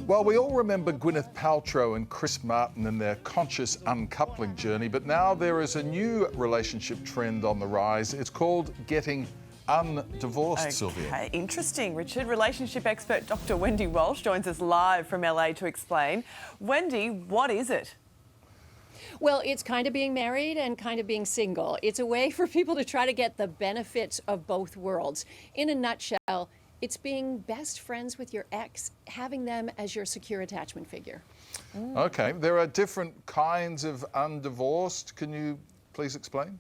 Well, we all remember Gwyneth Paltrow and Chris Martin and their conscious uncoupling journey, but now there is a new relationship trend on the rise. It's called getting undivorced, Sylvia. Okay, interesting. Richard, relationship expert Dr. Wendy Walsh joins us live from LA to explain. Wendy, what is it? Well, it's kind of being married and kind of being single. It's a way for people to try to get the benefits of both worlds. In a nutshell, it's being best friends with your ex, having them as your secure attachment figure. Okay, there are different kinds of undivorced. Can you please explain?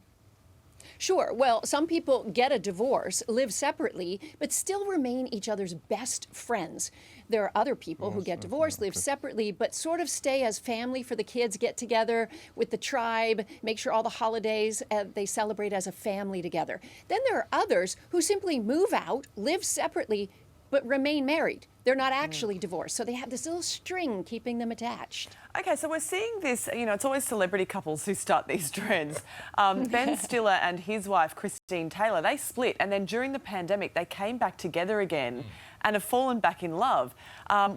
Sure. Well, some people get a divorce, live separately, but still remain each other's best friends. There are other people who get divorced, live separately, but sort of stay as family for the kids, get together with the tribe, make sure all the holidays they celebrate as a family together. Then there are others who simply move out, live separately, but remain married. They're not actually divorced, so they have this little string keeping them attached. Okay, so we're seeing this, you know, it's always celebrity couples who start these trends. Ben Stiller and his wife, Christine Taylor, they split, and then during the pandemic, they came back together again and have fallen back in love.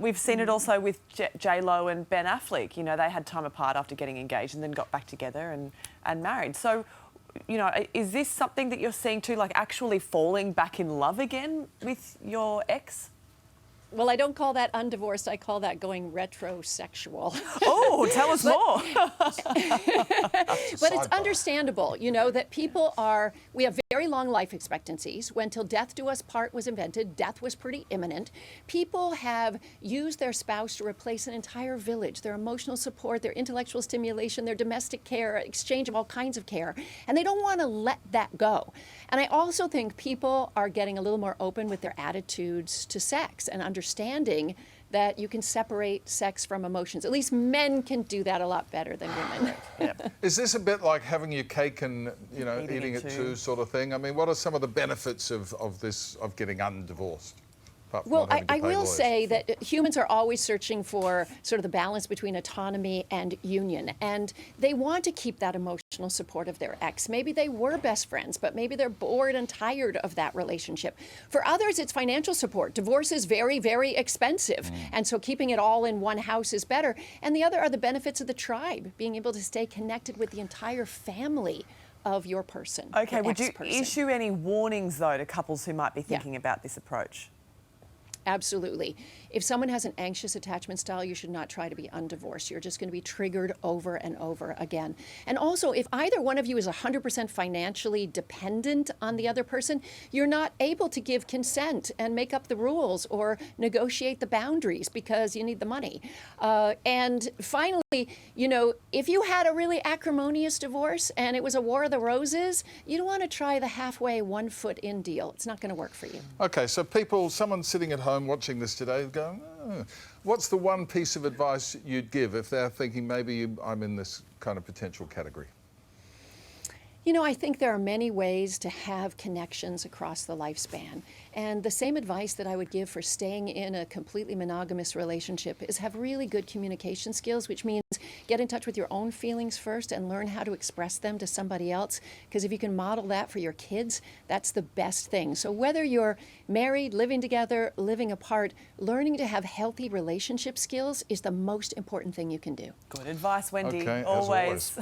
We've seen it also with J-Lo and Ben Affleck. You know, they had time apart after getting engaged and then got back together and married. So, you know, is this something that you're seeing too, like actually falling back in love again with your ex? Well, I don't call that undivorced. I call that going retrosexual. Oh, tell us more. But it's understandable, you know, that we have very long life expectancies. When Till Death Do Us Part was invented, death was pretty imminent. People have used their spouse to replace an entire village, their emotional support, their intellectual stimulation, their domestic care, exchange of all kinds of care, and they don't want to let that go. And I also think people are getting a little more open with their attitudes to sex and understanding that you can separate sex from emotions. At least men can do that a lot better than women. Yep. Is this a bit like having your cake and, you know, eating it too sort of thing? I mean, what are some of the benefits of getting undivorced? Well, I will say that humans are always searching for sort of the balance between autonomy and union, and they want to keep that emotional support of their ex. Maybe they were best friends, but maybe they're bored and tired of that relationship. For others, it's financial support. Divorce is very, very expensive, and so keeping it all in one house is better. And the other are the benefits of the tribe, being able to stay connected with the entire family of your person. Okay, would you issue any warnings, though, to couples who might be thinking about this approach? Absolutely. If someone has an anxious attachment style, you should not try to be undivorced. You're just going to be triggered over and over again. And also, if either one of you is 100% financially dependent on the other person, you're not able to give consent and make up the rules or negotiate the boundaries because you need the money. And finally, you know, if you had a really acrimonious divorce and it was a War of the Roses, you don't want to try the halfway 1 foot in deal. It's not going to work for you. Okay, so someone sitting at home watching this today going, oh, what's the one piece of advice you'd give if they're thinking maybe I'm in this kind of potential category? You know, I think there are many ways to have connections across the lifespan. And the same advice that I would give for staying in a completely monogamous relationship is have really good communication skills, which means get in touch with your own feelings first and learn how to express them to somebody else. Because if you can model that for your kids, that's the best thing. So whether you're married, living together, living apart, learning to have healthy relationship skills is the most important thing you can do. Good advice, Wendy. Okay, always.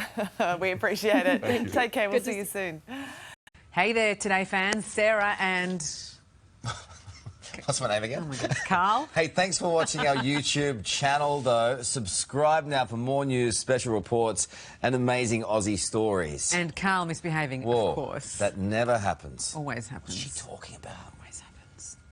We appreciate it. Take care. We'll see you soon. Hey there, Today fans. Sarah and... What's my name again? Oh my God. Carl. Hey, thanks for watching our YouTube channel, though. Subscribe now for more news, special reports, and amazing Aussie stories. And Carl misbehaving, Whoa, of course. that never happens. Always happens. What's she talking about?